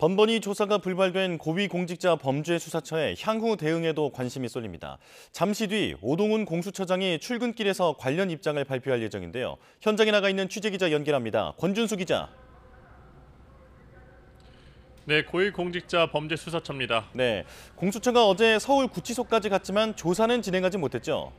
번번이 조사가 불발된 고위공직자 범죄수사처의 향후 대응에도 관심이 쏠립니다. 잠시 뒤 오동훈 공수처장이 출근길에서 관련 입장을 발표할 예정인데요. 현장에 나가 있는 취재기자 연결합니다. 권준수 기자. 네, 고위공직자 범죄수사처입니다. 네, 공수처가 어제 서울 구치소까지 갔지만 조사는 진행하지 못했죠.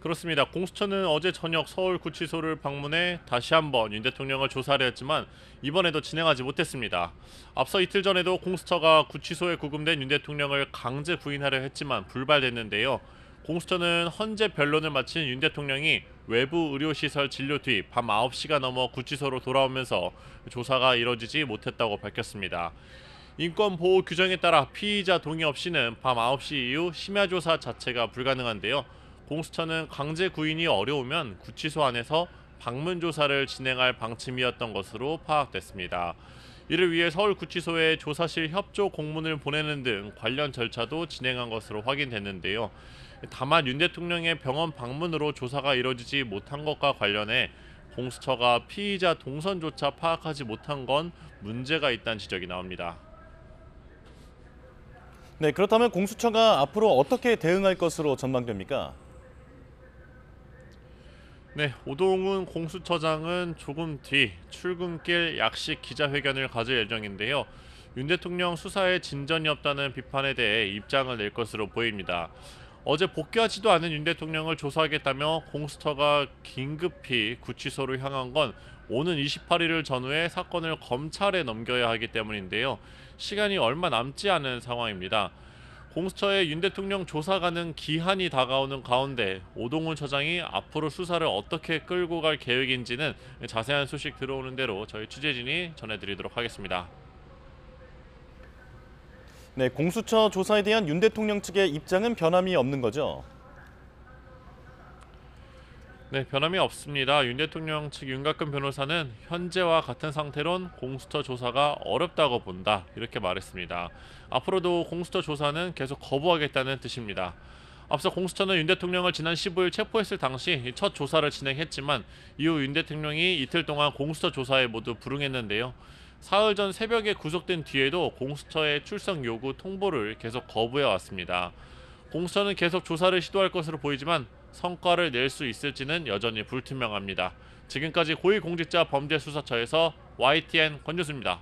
그렇습니다. 공수처는 어제 저녁 서울구치소를 방문해 다시 한번 윤 대통령을 조사를 했지만 이번에도 진행하지 못했습니다. 앞서 이틀 전에도 공수처가 구치소에 구금된 윤 대통령을 강제 구인하려 했지만 불발됐는데요. 공수처는 헌재 변론을 마친 윤 대통령이 외부 의료시설 진료 뒤 밤 9시가 넘어 구치소로 돌아오면서 조사가 이뤄지지 못했다고 밝혔습니다. 인권보호 규정에 따라 피의자 동의 없이는 밤 9시 이후 심야조사 자체가 불가능한데요. 공수처는 강제 구인이 어려우면 구치소 안에서 방문 조사를 진행할 방침이었던 것으로 파악됐습니다. 이를 위해 서울구치소에 조사실 협조 공문을 보내는 등 관련 절차도 진행한 것으로 확인됐는데요. 다만 윤 대통령의 병원 방문으로 조사가 이뤄지지 못한 것과 관련해 공수처가 피의자 동선조차 파악하지 못한 건 문제가 있다는 지적이 나옵니다. 네, 그렇다면 공수처가 앞으로 어떻게 대응할 것으로 전망됩니까? 네, 오동훈 공수처장은 조금 뒤 출근길 약식 기자회견을 가질 예정인데요. 윤 대통령 수사에 진전이 없다는 비판에 대해 입장을 낼 것으로 보입니다. 어제 복귀하지도 않은 윤 대통령을 조사하겠다며 공수처가 긴급히 구치소로 향한 건 오는 28일을 전후해 사건을 검찰에 넘겨야 하기 때문인데요. 시간이 얼마 남지 않은 상황입니다. 공수처의 윤 대통령 조사 가능 기한이 다가오는 가운데 오동훈 처장이 앞으로 수사를 어떻게 끌고 갈 계획인지는 자세한 소식 들어오는 대로 저희 취재진이 전해드리도록 하겠습니다. 네, 공수처 조사에 대한 윤 대통령 측의 입장은 변함이 없는 거죠? 네, 변함이 없습니다. 윤 대통령 측 윤곽근 변호사는 현재와 같은 상태론 공수처 조사가 어렵다고 본다, 이렇게 말했습니다. 앞으로도 공수처 조사는 계속 거부하겠다는 뜻입니다. 앞서 공수처는 윤 대통령을 지난 15일 체포했을 당시 첫 조사를 진행했지만 이후 윤 대통령이 이틀 동안 공수처 조사에 모두 불응했는데요. 사흘 전 새벽에 구속된 뒤에도 공수처의 출석 요구 통보를 계속 거부해 왔습니다. 공수처는 계속 조사를 시도할 것으로 보이지만 성과를 낼 수 있을지는 여전히 불투명합니다. 지금까지 고위공직자 범죄수사처에서 YTN 권준수입니다.